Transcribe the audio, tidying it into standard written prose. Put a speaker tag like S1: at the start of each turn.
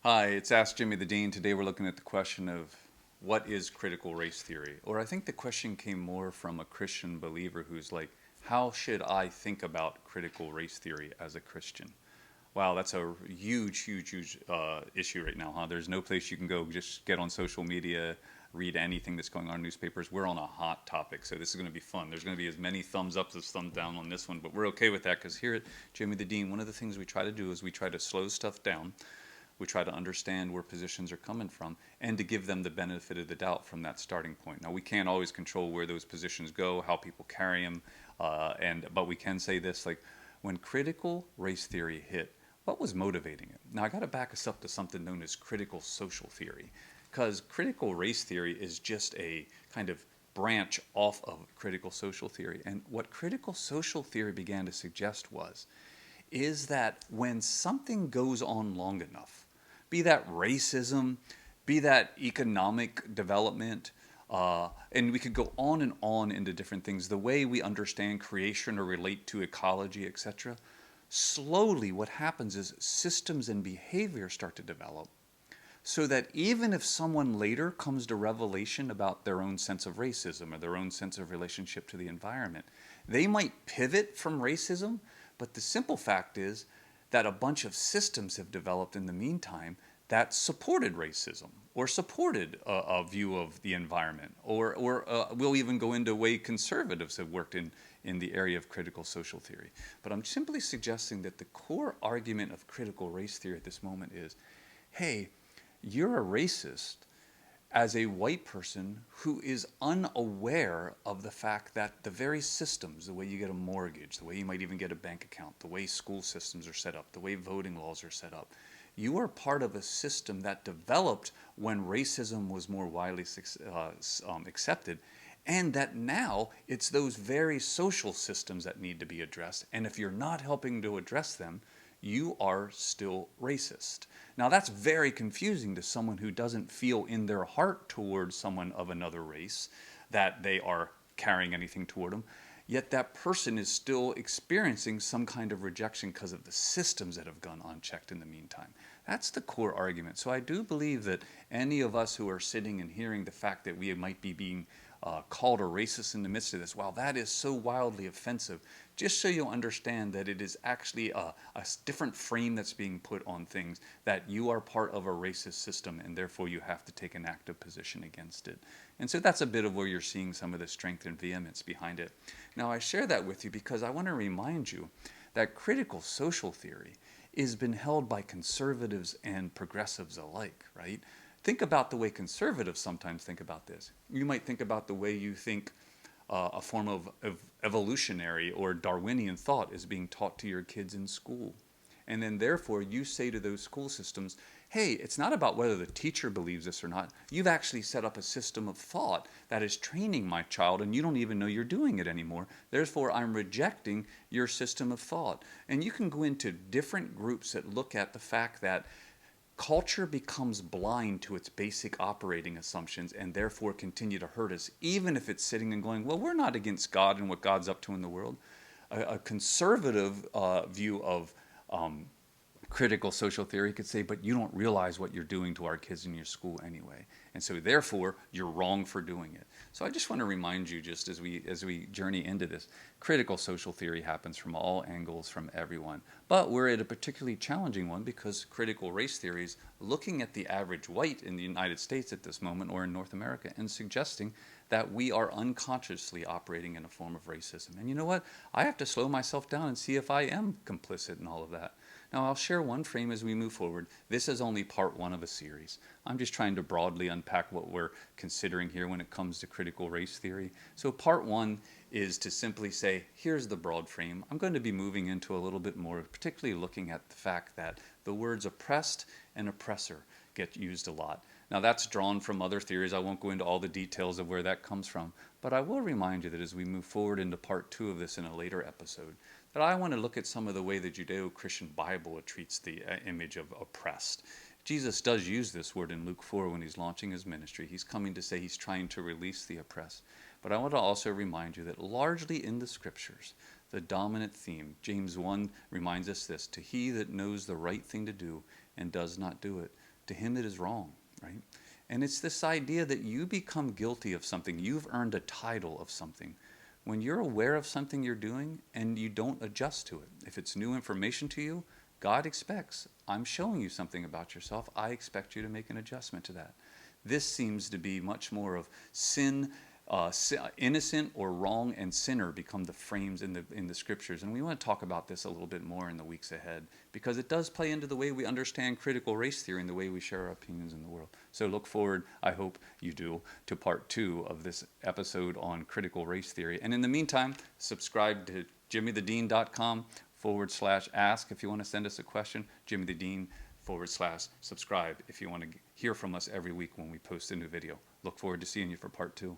S1: Hi, it's Ask Jimmy the Dean. Today we're looking at the question of what is critical race theory? Or I think the question came more from a Christian believer who's like, how should I think about critical race theory as a Christian? Wow, that's a huge issue right now, huh? There's no place you can go. Just get on social media, read anything that's going on in newspapers. We're on a hot topic, so this is going to be fun. There's going to be as many thumbs up as thumbs down on this one, but we're okay with that because here at Jimmy the Dean, one of the things we try to do is we try to slow stuff down. We try to understand where positions are coming from and to give them the benefit of the doubt from that starting point. Now, we can't always control where those positions go, how people carry them, but we can say this, like, when critical race theory hit, what was motivating it? Now, I got to back us up to something known as critical social theory, because critical race theory is just a kind of branch off of critical social theory. And what critical social theory began to suggest is that when something goes on long enough, be that racism, be that economic development, and we could go on and on into different things, the way we understand creation or relate to ecology, etc. Slowly, what happens is systems and behavior start to develop so that even if someone later comes to revelation about their own sense of racism or their own sense of relationship to the environment, they might pivot from racism, but the simple fact is that a bunch of systems have developed in the meantime that supported racism or supported a view of the environment, or we'll even go into way conservatives have worked in the area of critical social theory. But I'm simply suggesting that the core argument of critical race theory at this moment is, hey, you're a racist as a white person who is unaware of the fact that the very systems, the way you get a mortgage, the way you might even get a bank account, the way school systems are set up, the way voting laws are set up, you are part of a system that developed when racism was more widely accepted, and that now it's those very social systems that need to be addressed. And if you're not helping to address them, you are still racist. Now, that's very confusing to someone who doesn't feel in their heart towards someone of another race that they are carrying anything toward them, yet that person is still experiencing some kind of rejection because of the systems that have gone unchecked in the meantime. That's the core argument. So I do believe that any of us who are sitting and hearing the fact that we might be being called a racist in the midst of this, wow, that is so wildly offensive. Just so you'll understand that it is actually a different frame that's being put on things, that you are part of a racist system and therefore you have to take an active position against it. And so that's a bit of where you're seeing some of the strength and vehemence behind it. Now, I share that with you because I want to remind you that critical social theory has been held by conservatives and progressives alike, right? Think about the way conservatives sometimes think about this. You might think about the way you think a form of evolutionary or Darwinian thought is being taught to your kids in school. And then therefore you say to those school systems, hey, it's not about whether the teacher believes this or not. You've actually set up a system of thought that is training my child and you don't even know you're doing it anymore. Therefore, I'm rejecting your system of thought. And you can go into different groups that look at the fact that culture becomes blind to its basic operating assumptions and therefore continue to hurt us, even if it's sitting and going, well, we're not against God and what God's up to in the world. A conservative view of critical social theory could say, but you don't realize what you're doing to our kids in your school anyway. And so therefore, you're wrong for doing it. So I just want to remind you, just as we journey into this, critical social theory happens from all angles, from everyone. But we're at a particularly challenging one because critical race theory is looking at the average white in the United States at this moment or in North America and suggesting that we are unconsciously operating in a form of racism. And you know what? I have to slow myself down and see if I am complicit in all of that. Now, I'll share one frame as we move forward. This is only part one of a series. I'm just trying to broadly unpack what we're considering here when it comes to critical race theory. So part one is to simply say, here's the broad frame. I'm going to be moving into a little bit more, particularly looking at the fact that the words oppressed and oppressor get used a lot. Now, that's drawn from other theories. I won't go into all the details of where that comes from, but I will remind you that as we move forward into part two of this in a later episode, that I want to look at some of the way the Judeo-Christian Bible treats the image of oppressed. Jesus does use this word in Luke 4 when he's launching his ministry. He's coming to say he's trying to release the oppressed. But I want to also remind you that largely in the scriptures, the dominant theme, James 1 reminds us this, to he that knows the right thing to do and does not do it, to him it is wrong, right? And it's this idea that you become guilty of something. You've earned a title of something. When you're aware of something you're doing and you don't adjust to it, if it's new information to you, God expects, I'm showing you something about yourself. I expect you to make an adjustment to that. This seems to be much more of sin, innocent or wrong and sinner become the frames in the scriptures. And we want to talk about this a little bit more in the weeks ahead, because it does play into the way we understand critical race theory and the way we share our opinions in the world. So look forward, I hope you do, to part 2 of this episode on critical race theory. And in the meantime, subscribe to jimmythedeen.com/ask if you want to send us a question, jimmythedeen/subscribe if you want to hear from us every week when we post a new video. Look forward to seeing you for part 2.